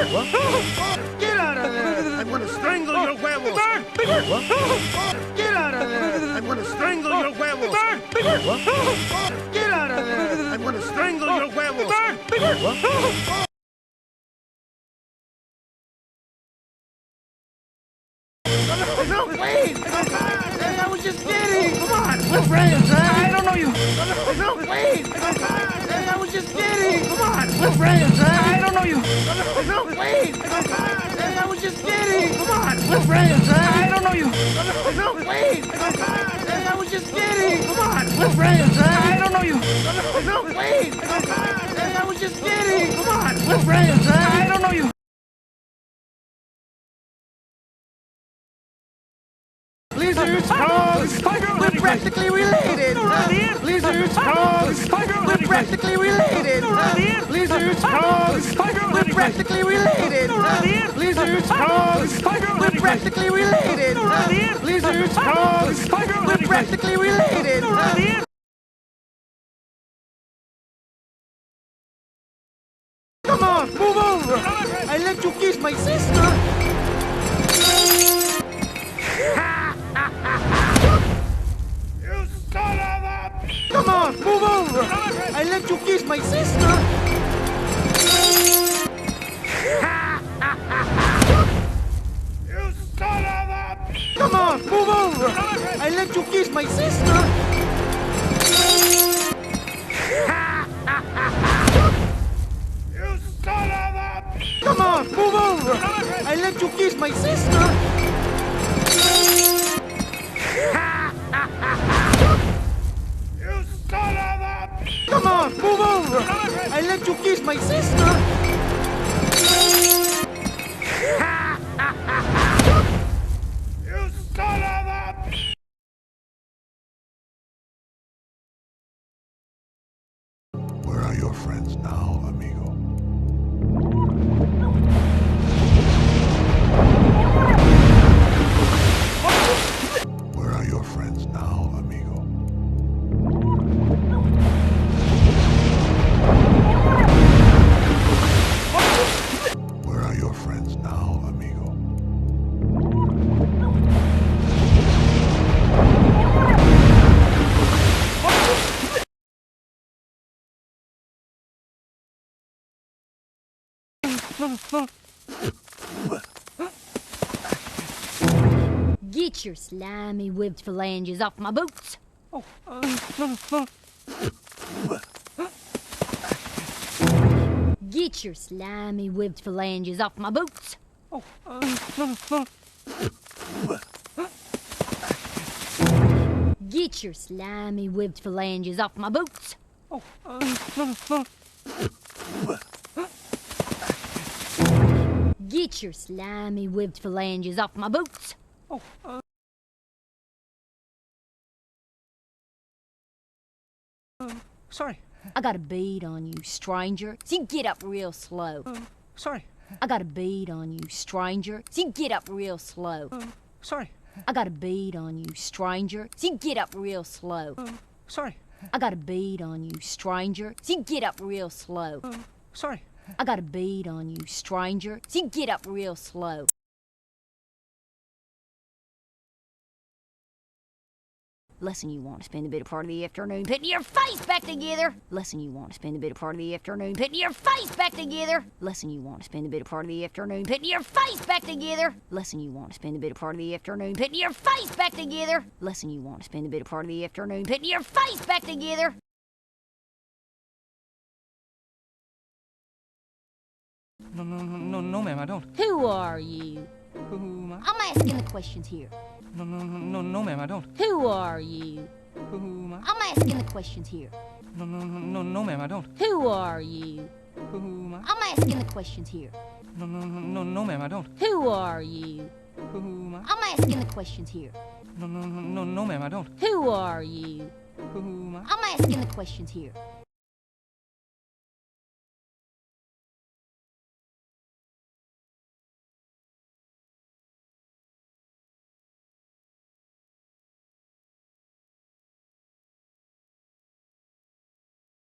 Get out of there! I'm gonna strangle your huevos! Get out of there! I'm gonna strangle your huevos! Get out of there! I'm gonna strangle your huevos! No, wait! I was just kidding! Come on, we're friends, right? I don't know you! No, wait! I was just kidding! Come on, we're friends, right? I don't know you! No, wait! I was just kidding! Come on, we're friends, right? I don't know you! No, wait! I was just kidding! Come on, we're friends, right? I don't know you! No, wait! I was just kidding! Come on, we're friends, right? I don't know you! Blizzards, frogs, we're practically related. Blizzards, frogs, we're practically related. Blizzards, frogs, we're practically related. Blizzards, frogs, we're practically related. Blizzards, frogs, we're practically related. Come on, move over. I let you kiss my sister. You son of a... Come on, move over! I let you kiss my sister! You son of a... Come on, move over! I let you kiss my sister! You son of a... Come on, move over! I let you kiss my sister! You son of a... Come on, move over! I let you kiss my sister! You son of a... Where are your friends now, amigo? Where are your friends now, amigo? Where are your friends now, amigo? Get your slimy webbed phalanges off my boots. Get your slimy webbed phalanges off my boots. Get your slimy webbed phalanges off my boots. Get your slimy webbed phalanges off my boots. Sorry. I got a bead on you, stranger. So you get up real slow. Sorry. I got a bead on you, stranger. So you get up real slow. Sorry. I got a bead on you, stranger. So you get up real slow. Sorry. I got a bead on you, stranger. So you get up real slow. Sorry. I got a bead on you, stranger. So you get up real slow. Lesson you want to spend a bit of part of the afternoon putting your face back together. Lesson you want to spend a bit of part of the afternoon putting your face back together. Lesson you want to spend a bit of part of the afternoon putting your face back together. Lesson you want to spend a bit of part of the afternoon putting your face back together. Lesson you want to spend a bit of part of the afternoon putting your face back together. No, ma'am, I don't. Who are you? Who am I? I'm asking the questions here. No, ma'am, I don't. Who are you? Who am I? I'm asking the questions here. No, ma'am, I don't. Who are you? Who am I? I'm asking the questions here. No, ma'am, I don't. Who are you? Who am I? I'm asking the questions here. No, ma'am, I don't. Who are you? Who am I? I'm asking the questions here.